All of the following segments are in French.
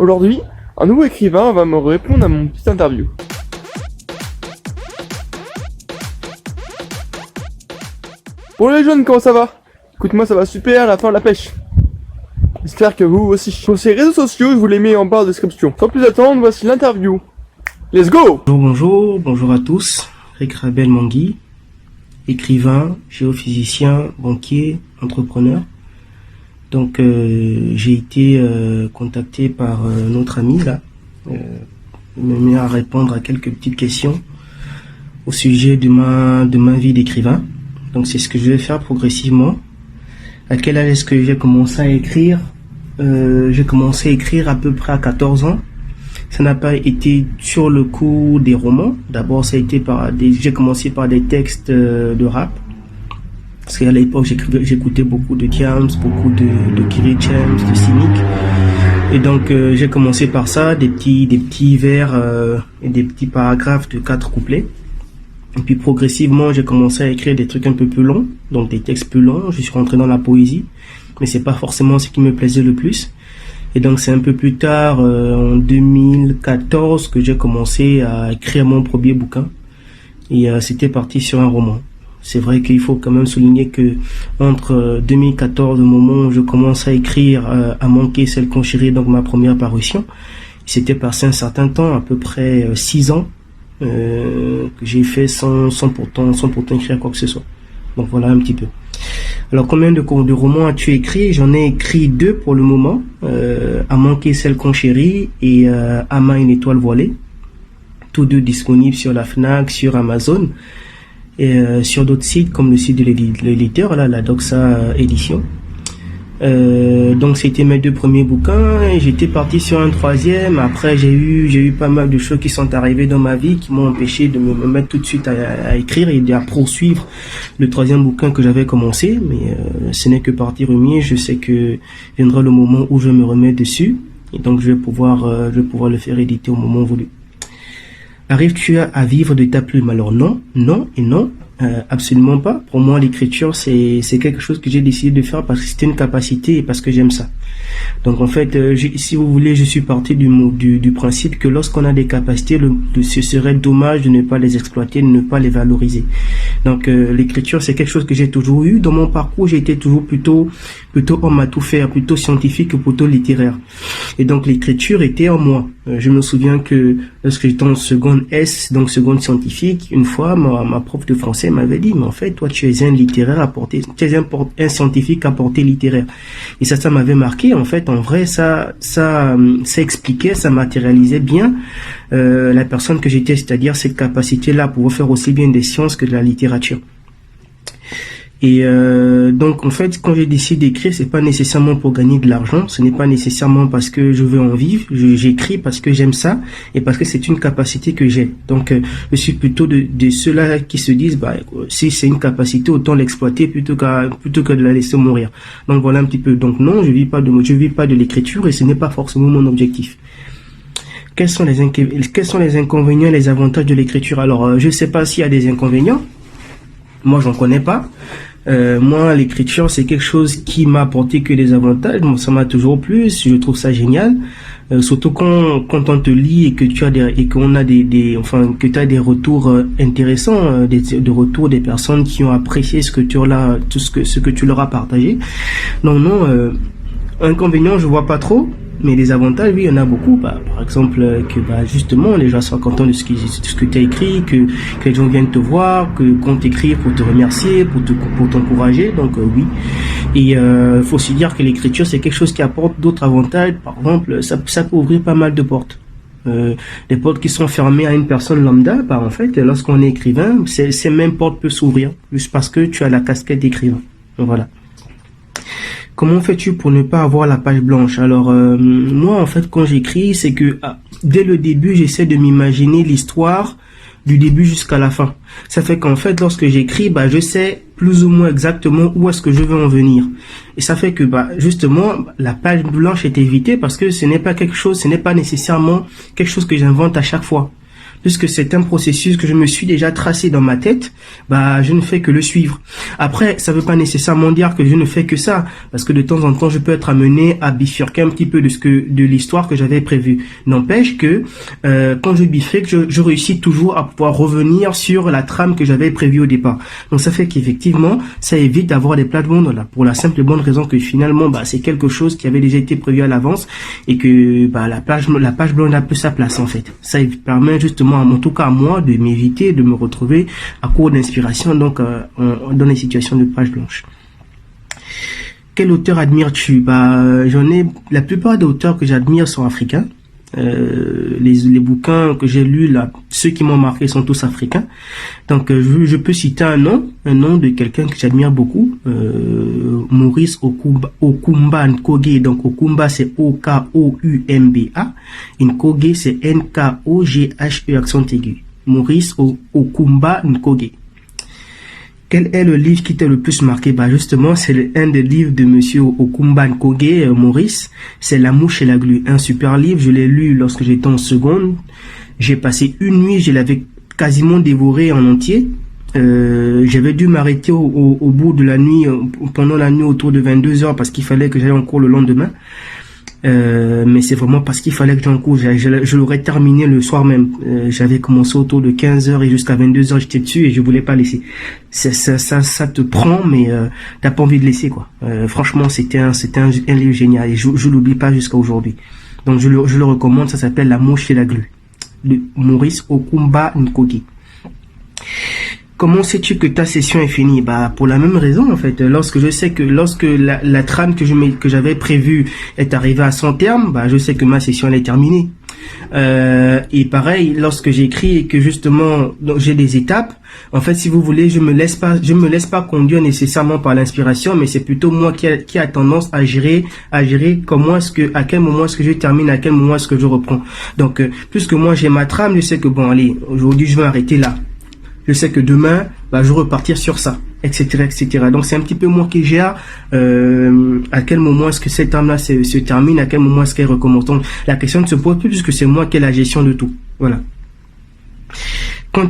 Aujourd'hui, un nouveau écrivain va me répondre à mon petit interview. Bon les jeunes, comment ça va? Écoute, moi ça va super, la fin de la pêche. J'espère que vous aussi. Sur ces réseaux sociaux, je vous les mets en barre de description. Sans plus attendre, voici l'interview. Let's go! Bonjour à tous. Rick Rabel Mangui, écrivain, géophysicien, banquier, entrepreneur. Donc j'ai été contacté par notre ami là, il m'a mis à répondre à quelques petites questions au sujet de ma vie d'écrivain. Donc c'est ce que je vais faire progressivement. À quel âge est-ce que j'ai commencé à écrire? J'ai commencé à écrire à peu près à 14 ans. Ça n'a pas été sur le coup des romans. D'abord ça a été j'ai commencé par des textes de rap. Parce qu'à l'époque, j'écoutais beaucoup de Diams, beaucoup de Kerry James, de Cynic. Et donc, j'ai commencé par ça, des petits vers et des petits paragraphes de 4 couplets. Et puis, progressivement, j'ai commencé à écrire des trucs un peu plus longs, donc des textes plus longs. Je suis rentré dans la poésie, mais c'est pas forcément ce qui me plaisait le plus. Et donc, c'est un peu plus tard, en 2014, que j'ai commencé à écrire mon premier bouquin. Et c'était parti sur un roman. C'est vrai qu'il faut quand même souligner que entre 2014, le moment où je commence à écrire à manquer celle qu'on chérit, donc ma première parution, c'était passé un certain temps, à peu près 6 ans, que j'ai fait sans pourtant écrire quoi que ce soit. Donc voilà un petit peu. Alors combien de romans as-tu écrit? J'en ai écrit 2 pour le moment, à manquer celle qu'on chérit et Ama une étoile voilée, tous 2 disponibles sur la Fnac, sur Amazon. Et sur d'autres sites comme le site de l'éditeur, là, la Doxa édition. Donc c'était mes 2 premiers bouquins et j'étais parti sur un 3e. Après j'ai eu pas mal de choses qui sont arrivées dans ma vie qui m'ont empêché de me mettre tout de suite à écrire et à poursuivre le 3e bouquin que j'avais commencé. Mais ce n'est que partie remise. Je sais que viendra le moment où je me remets dessus et donc je vais pouvoir le faire éditer au moment voulu. Arrives-tu à vivre de ta plume? Alors non, absolument pas. Pour moi, l'écriture, c'est quelque chose que j'ai décidé de faire parce que c'était une capacité et parce que j'aime ça. Donc en fait, si vous voulez, je suis parti du principe que lorsqu'on a des capacités, ce serait dommage de ne pas les exploiter, de ne pas les valoriser. Donc l'écriture, c'est quelque chose que j'ai toujours eu. Dans mon parcours, j'ai été toujours plutôt homme à tout faire, plutôt scientifique que plutôt littéraire. Et donc l'écriture était en moi. Je me souviens que lorsque j'étais en seconde S, donc seconde scientifique, une fois, ma prof de français m'avait dit, mais en fait, toi, tu es un littéraire tu es un scientifique à portée littéraire. Et ça m'avait marqué. En fait, en vrai, ça expliquait, ça matérialisait bien la personne que j'étais, c'est-à-dire cette capacité-là à pouvoir faire aussi bien des sciences que de la littérature. Et donc en fait, quand j'ai décidé d'écrire, c'est pas nécessairement pour gagner de l'argent, ce n'est pas nécessairement parce que je veux en vivre, j'écris parce que j'aime ça et parce que c'est une capacité que j'ai. Donc je suis plutôt de ceux-là qui se disent si c'est une capacité, autant l'exploiter plutôt que de la laisser mourir. Donc voilà un petit peu. Donc non, je vis pas de l'écriture et ce n'est pas forcément mon objectif. Quels sont les inconvénients et les avantages de l'écriture? Alors je sais pas s'il y a des inconvénients. Moi, j'en connais pas. Moi, l'écriture, c'est quelque chose qui m'a apporté que des avantages. Moi, ça m'a toujours plu. Je trouve ça génial. Surtout quand on te lit et que tu as que tu as des retours intéressants, des retours des personnes qui ont apprécié ce que tu leur as partagé. Non, inconvénient, je vois pas trop. Mais les avantages, oui, il y en a beaucoup. Par exemple, que justement, les gens soient contents de ce que tu as écrit, que les gens viennent te voir, qu'on t'écrit pour te remercier, pour t'encourager. Donc oui. Et faut aussi dire que l'écriture, c'est quelque chose qui apporte d'autres avantages. Par exemple, ça peut ouvrir pas mal de portes. Les portes qui sont fermées à une personne lambda, en fait, lorsqu'on est écrivain, ces mêmes portes peuvent s'ouvrir juste parce que tu as la casquette d'écrivain. Donc, voilà. Comment fais-tu pour ne pas avoir la page blanche? Alors moi en fait quand j'écris c'est que dès le début j'essaie de m'imaginer l'histoire du début jusqu'à la fin. Ça fait qu'en fait lorsque j'écris je sais plus ou moins exactement où est-ce que je veux en venir. Et ça fait que justement la page blanche est évitée parce que ce n'est pas nécessairement quelque chose que j'invente à chaque fois. puisque c'est un processus que je me suis déjà tracé dans ma tête, bah je ne fais que le suivre. Après, ça veut pas nécessairement dire que je ne fais que ça, parce que de temps en temps, je peux être amené à bifurquer un petit peu de l'histoire que j'avais prévue. N'empêche que quand je bifurque, je réussis toujours à pouvoir revenir sur la trame que j'avais prévue au départ. Donc ça fait qu'effectivement, ça évite d'avoir des plats de monde là, pour la simple et bonne raison que finalement, bah c'est quelque chose qui avait déjà été prévu à l'avance et que bah la page blanche a peu sa place en fait. Ça permet justement, en tout cas à moi, de m'éviter de me retrouver à court d'inspiration donc dans les situations de page blanche. Quel auteur admires-tu? Bah la plupart des auteurs que j'admire sont africains. Les bouquins que j'ai lus là, ceux qui m'ont marqué sont tous africains. Donc je peux citer un nom de quelqu'un que j'admire beaucoup, Maurice Okumba Nkoge. Donc Okumba c'est O-K-O-U-M-B-A, Nkoge c'est N-K-O-G-H-E accent aigu. Maurice Okumba Nkoge. Quel est le livre qui t'a le plus marqué? Bah justement, c'est un des livres de Monsieur Okumba Nkoge, Maurice. C'est La mouche et la glu. Un super livre. Je l'ai lu lorsque j'étais en seconde. J'ai passé une nuit, je l'avais quasiment dévoré en entier. J'avais dû m'arrêter au bout de la nuit, pendant la nuit autour de 22 heures parce qu'il fallait que j'aille en cours le lendemain. Mais c'est vraiment parce qu'il fallait que j'en cours. Je l'aurais terminé le soir même. J'avais commencé autour de 15h et jusqu'à 22h j'étais dessus et je voulais pas laisser. Ça te prend, mais t'as pas envie de laisser quoi. Franchement, c'était un livre génial et je l'oublie pas jusqu'à aujourd'hui. Donc je le recommande. Ça s'appelle La mouche et la glu de Maurice Okumba Nkoge. Comment sais-tu que ta session est finie? Bah pour la même raison en fait. Lorsque la trame que j'avais prévue est arrivée à son terme, bah je sais que ma session elle est terminée. Et pareil, lorsque j'écris et que justement j'ai des étapes, en fait si vous voulez, je me laisse pas conduire nécessairement par l'inspiration, mais c'est plutôt moi qui a tendance à gérer à quel moment est-ce que je termine, à quel moment est-ce que je reprends. Donc puisque moi j'ai ma trame, je sais que bon allez, aujourd'hui je vais arrêter là. Je sais que demain, bah, je vais repartir sur ça, etc., etc. Donc, c'est un petit peu moi qui gère à quel moment est-ce que cette trame-là se termine, à quel moment est-ce qu'elle recommence. Donc, la question ne se pose plus puisque c'est moi qui ai la gestion de tout. Voilà. Quand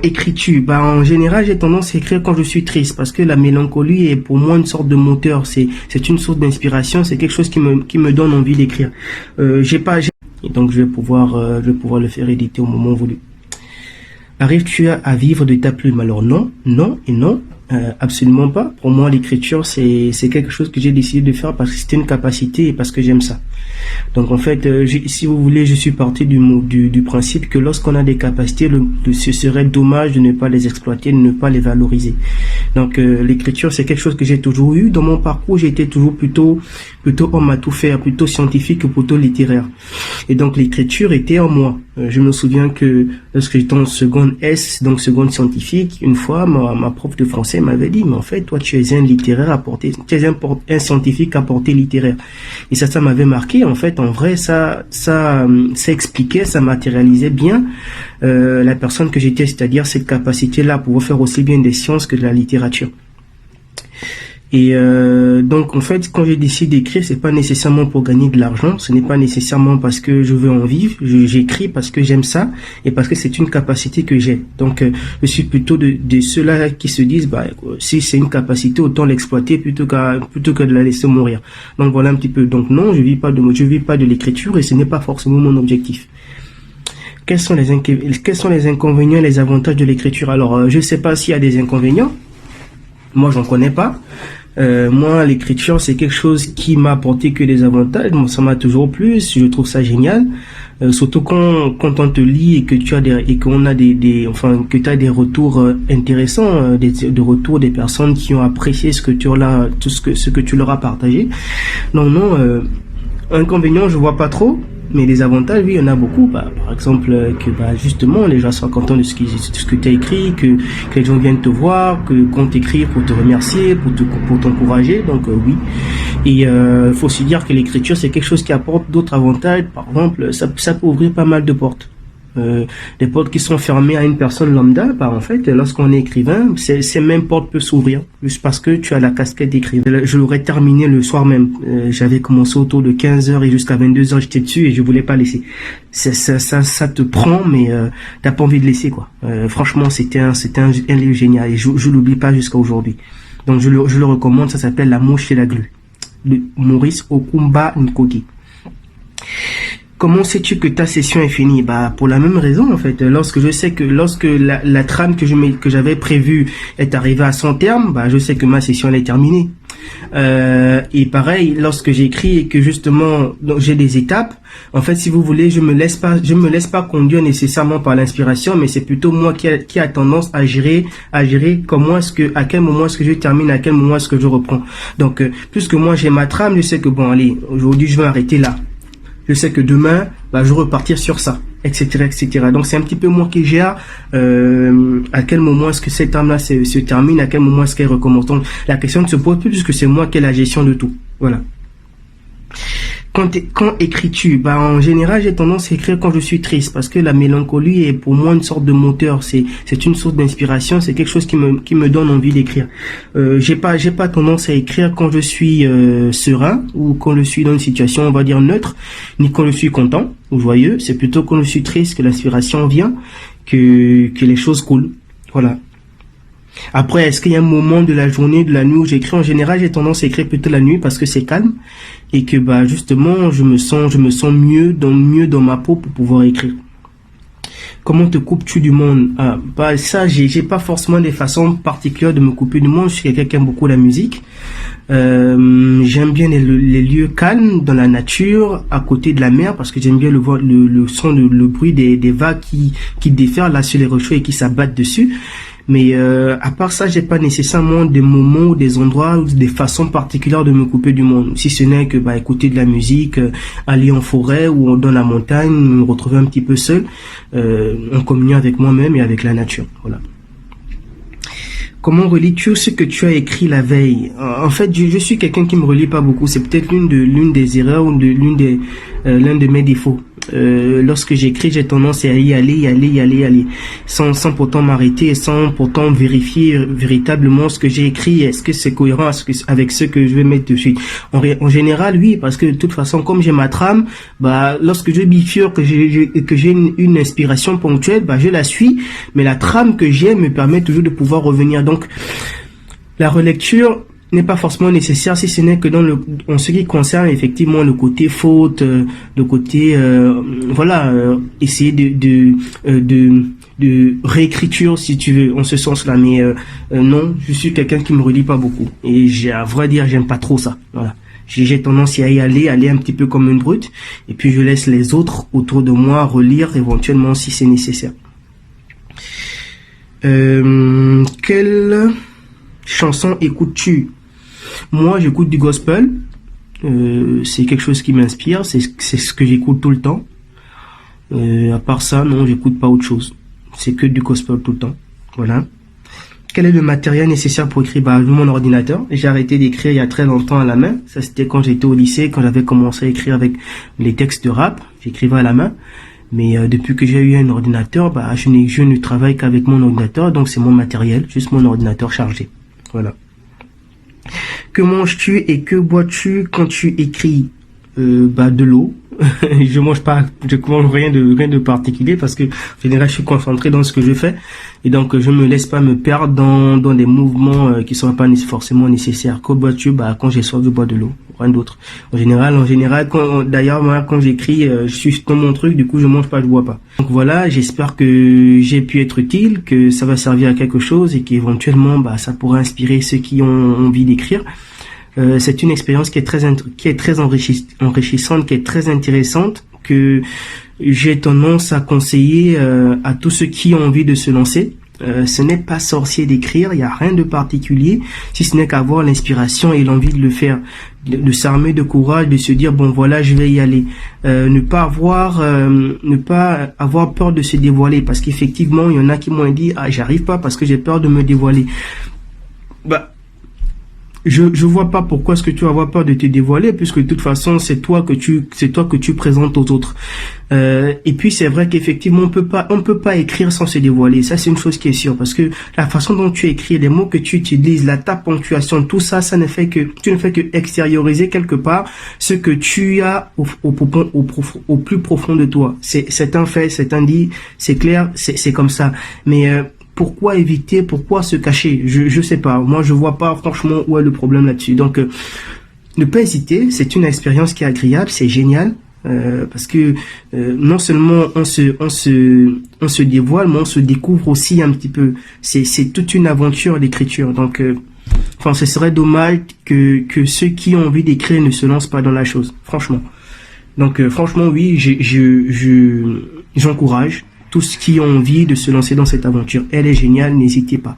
écris-tu? Bah, en général, j'ai tendance à écrire quand je suis triste parce que la mélancolie est pour moi une sorte de moteur. C'est une source d'inspiration. C'est quelque chose qui me donne envie d'écrire. Et donc, je vais pouvoir le faire éditer au moment voulu. Arrives-tu à vivre de ta plume? Alors non, absolument pas. Pour moi, l'écriture, c'est quelque chose que j'ai décidé de faire parce que c'était une capacité et parce que j'aime ça. Donc en fait, si vous voulez, je suis parti du principe que lorsqu'on a des capacités, ce serait dommage de ne pas les exploiter, de ne pas les valoriser. Donc l'écriture, c'est quelque chose que j'ai toujours eu. Dans mon parcours, j'ai été toujours plutôt homme à tout faire, plutôt scientifique que plutôt littéraire. Et donc l'écriture était en moi. Je me souviens que lorsque j'étais en seconde S, donc seconde scientifique, une fois, ma prof de français m'avait dit, mais en fait, toi, tu es un littéraire tu es un scientifique à portée littéraire. Et ça m'avait marqué. En fait, en vrai, ça expliquait, ça matérialisait bien la personne que j'étais, c'est-à-dire cette capacité-là pour pouvoir faire aussi bien des sciences que de la littérature. Et donc en fait, quand j'ai décidé d'écrire, c'est pas nécessairement pour gagner de l'argent, ce n'est pas nécessairement parce que je veux en vivre, j'écris parce que j'aime ça et parce que c'est une capacité que j'ai. Donc je suis plutôt de ceux-là qui se disent bah si c'est une capacité, autant l'exploiter plutôt que de la laisser mourir. Donc voilà un petit peu. Donc non, je vis pas de l'écriture et ce n'est pas forcément mon objectif. Quels sont les inconvénients et les avantages de l'écriture? Alors je sais pas s'il y a des inconvénients. Moi, j'en connais pas. Moi, l'écriture, c'est quelque chose qui m'a apporté que des avantages. Moi, ça m'a toujours plu. Je trouve ça génial. Surtout quand on te lit et que tu as que tu as des retours intéressants, des retours des personnes qui ont apprécié ce que tu leur as partagé. Non, inconvénient, je vois pas trop. Mais les avantages, oui, il y en a beaucoup. Bah, par exemple, que justement, les gens soient contents de ce que tu as écrit, que les gens viennent te voir, qu'on t'écrit pour te remercier, pour t'encourager. Donc oui. Et faut aussi dire que l'écriture, c'est quelque chose qui apporte d'autres avantages. Par exemple, ça peut ouvrir pas mal de portes. Les portes qui sont fermées à une personne lambda, bah en fait, lorsqu'on est écrivain, ces mêmes portes peuvent s'ouvrir, juste parce que tu as la casquette d'écrivain. Je l'aurais terminé le soir même. J'avais commencé autour de 15h et jusqu'à 22h, j'étais dessus et je voulais pas laisser. Ça te prend, mais t'as pas envie de laisser, quoi. Franchement, c'était un livre génial et je l'oublie pas jusqu'à aujourd'hui. Donc je le recommande, ça s'appelle La mouche et la glu, de Maurice Okumba Nkogi. Comment sais-tu que ta session est finie? Bah, pour la même raison, en fait. Lorsque la trame que j'avais prévue est arrivée à son terme, bah, je sais que ma session, elle est terminée. Et pareil, lorsque j'écris et que justement, j'ai des étapes, en fait, si vous voulez, je me laisse pas conduire nécessairement par l'inspiration, mais c'est plutôt moi qui a tendance à gérer à quel moment est-ce que je termine, à quel moment est-ce que je reprends. Donc, puisque moi j'ai ma trame, je sais que bon, allez, aujourd'hui, je vais arrêter là. Je sais que demain, bah, je vais repartir sur ça, etc., etc. Donc, c'est un petit peu moi qui gère à quel moment est-ce que cette arme-là se termine, à quel moment est-ce qu'elle recommence. Donc, la question ne se pose plus puisque c'est moi qui ai la gestion de tout. Voilà. Quand écris-tu? Bah, en général, j'ai tendance à écrire quand je suis triste parce que la mélancolie est pour moi une sorte de moteur. C'est une source d'inspiration. C'est quelque chose qui me donne envie d'écrire. J'ai pas tendance à écrire quand je suis serein ou quand je suis dans une situation, on va dire neutre, ni quand je suis content ou joyeux. C'est plutôt quand je suis triste que l'inspiration vient, que les choses coulent. Voilà. Après, est-ce qu'il y a un moment de la journée, de la nuit où j'écris? En général, j'ai tendance à écrire plutôt la nuit parce que c'est calme et que bah justement, je me sens mieux dans ma peau pour pouvoir écrire. Comment te coupes-tu du monde? Bah ça, j'ai pas forcément des façons particulières de me couper du monde. Je suis quelqu'un qui aime beaucoup la musique. J'aime bien les lieux calmes dans la nature, à côté de la mer, parce que j'aime bien le son, le bruit des vagues qui déferlent là sur les rochers et qui s'abattent dessus. Mais à part ça, j'ai pas nécessairement des moments ou des endroits ou des façons particulières de me couper du monde. Si ce n'est que bah écouter de la musique, aller en forêt ou dans la montagne, me retrouver un petit peu seul, en communion avec moi-même et avec la nature. Voilà. Comment relis-tu ce que tu as écrit la veille? En fait, je suis quelqu'un qui me relit pas beaucoup. C'est peut-être l'une des erreurs ou l'un de mes défauts. Lorsque j'écris, j'ai tendance à y aller, sans pourtant m'arrêter et sans pourtant vérifier véritablement ce que j'ai écrit. Est-ce que c'est cohérent avec ce que je vais mettre dessus? En général, oui, parce que de toute façon, comme j'ai ma trame, bah, lorsque je bifurque, que j'ai une inspiration ponctuelle, bah, je la suis, mais la trame que j'ai me permet toujours de pouvoir revenir. Donc, la relecture n'est pas forcément nécessaire si ce n'est que en ce qui concerne effectivement le côté faute, le côté essayer de réécriture si tu veux en ce sens-là, mais non, je suis quelqu'un qui me relie pas beaucoup et à vrai dire j'aime pas trop ça. Voilà. J'ai tendance à y aller un petit peu comme une brute et puis je laisse les autres autour de moi relire éventuellement si c'est nécessaire. Quelle chanson écoutes-tu? Moi, j'écoute du gospel. C'est quelque chose qui m'inspire. C'est ce que j'écoute tout le temps. À part ça, non, j'écoute pas autre chose. C'est que du gospel tout le temps. Voilà. Quel est le matériel nécessaire pour écrire? Bah, mon ordinateur. J'ai arrêté d'écrire il y a très longtemps à la main. Ça, c'était quand j'étais au lycée, quand j'avais commencé à écrire avec les textes de rap. J'écrivais à la main. Mais depuis que j'ai eu un ordinateur, bah, je ne travaille qu'avec mon ordinateur. Donc, c'est mon matériel, juste mon ordinateur chargé. Voilà. Que manges-tu et que bois-tu quand tu écris? Bah, de l'eau. Je mange rien de particulier parce que en général je suis concentré dans ce que je fais et donc je me laisse pas me perdre dans des mouvements qui sont pas forcément nécessaires. Que bois-tu? Bah, quand j'ai soif, je bois de l'eau, rien d'autre. En général, d'ailleurs moi quand j'écris, je suis dans mon truc, du coup je mange pas, je bois pas. Donc voilà, j'espère que j'ai pu être utile, que ça va servir à quelque chose et qu'éventuellement bah ça pourra inspirer ceux qui ont envie d'écrire. C'est une expérience qui est très enrichissante, qui est très intéressante, que j'ai tendance à conseiller à tous ceux qui ont envie de se lancer. Ce n'est pas sorcier d'écrire, il n'y a rien de particulier, si ce n'est qu'avoir l'inspiration et l'envie de le faire, de s'armer de courage, de se dire bon voilà je vais y aller, ne pas avoir peur de se dévoiler, parce qu'effectivement il y en a qui m'ont dit j'arrive pas parce que j'ai peur de me dévoiler. Bah, je vois pas pourquoi est-ce que tu vas avoir peur de te dévoiler, puisque de toute façon c'est toi que tu présentes aux autres. Et puis c'est vrai qu'effectivement on peut pas écrire sans se dévoiler. Ça c'est une chose qui est sûre, parce que la façon dont tu écris, les mots que tu utilises, ta ponctuation, tout ça, tu ne fais que extérioriser quelque part ce que tu as au plus profond de toi. C'est un fait, c'est un dit, c'est clair, c'est comme ça. Mais pourquoi éviter, pourquoi se cacher? Je sais pas. Moi je vois pas franchement où est le problème là-dessus. Donc ne pas hésiter, c'est une expérience qui est agréable, c'est génial. Parce que non seulement on se dévoile, mais on se découvre aussi un petit peu. C'est toute une aventure l'écriture. Donc, enfin, ce serait dommage que ceux qui ont envie d'écrire ne se lancent pas dans la chose. Franchement. Donc, franchement, oui, j'encourage tous ceux qui ont envie de se lancer dans cette aventure. Elle est géniale, n'hésitez pas.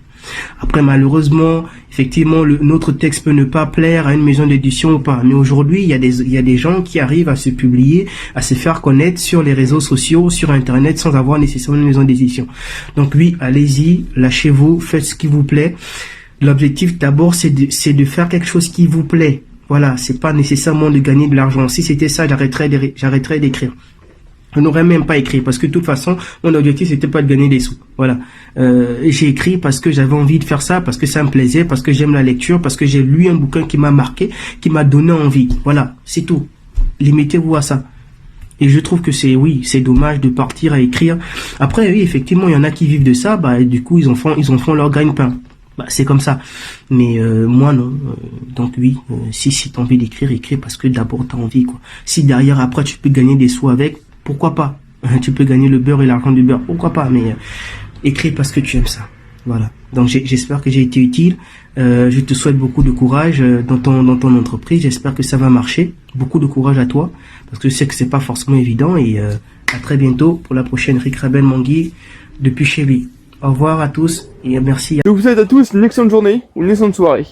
Après, malheureusement, effectivement, notre texte peut ne pas plaire à une maison d'édition ou pas. Mais aujourd'hui, il y a des gens qui arrivent à se publier, à se faire connaître sur les réseaux sociaux, sur Internet, sans avoir nécessairement une maison d'édition. Donc oui, allez-y, lâchez-vous, faites ce qui vous plaît. L'objectif, d'abord, c'est de faire quelque chose qui vous plaît. Voilà, c'est pas nécessairement de gagner de l'argent. Si c'était ça, j'arrêterais d'écrire. Je n'aurais même pas écrit, parce que de toute façon, mon objectif c'était pas de gagner des sous. Voilà. J'ai écrit parce que j'avais envie de faire ça, parce que ça me plaisait, parce que j'aime la lecture, parce que j'ai lu un bouquin qui m'a marqué, qui m'a donné envie. Voilà, c'est tout. Limitez-vous à ça. Et je trouve que c'est dommage de partir à écrire. Après, oui, effectivement, il y en a qui vivent de ça, bah, et du coup, ils en font leur gagne-pain. Bah, c'est comme ça. Mais moi, non. Donc oui, si t'as envie d'écrire, écris parce que d'abord t'as envie, quoi. Si derrière, après, tu peux gagner des sous avec, pourquoi pas? Tu peux gagner le beurre et l'argent du beurre, pourquoi pas? Mais écris parce que tu aimes ça. Voilà. Donc j'espère que j'ai été utile. Je te souhaite beaucoup de courage dans ton entreprise. J'espère que ça va marcher. Beaucoup de courage à toi, parce que je sais que c'est pas forcément évident. Et à très bientôt pour la prochaine Rick Rabel Mangui depuis chez lui. Au revoir à tous et merci. Je vous souhaite à tous une excellente journée ou une excellente soirée.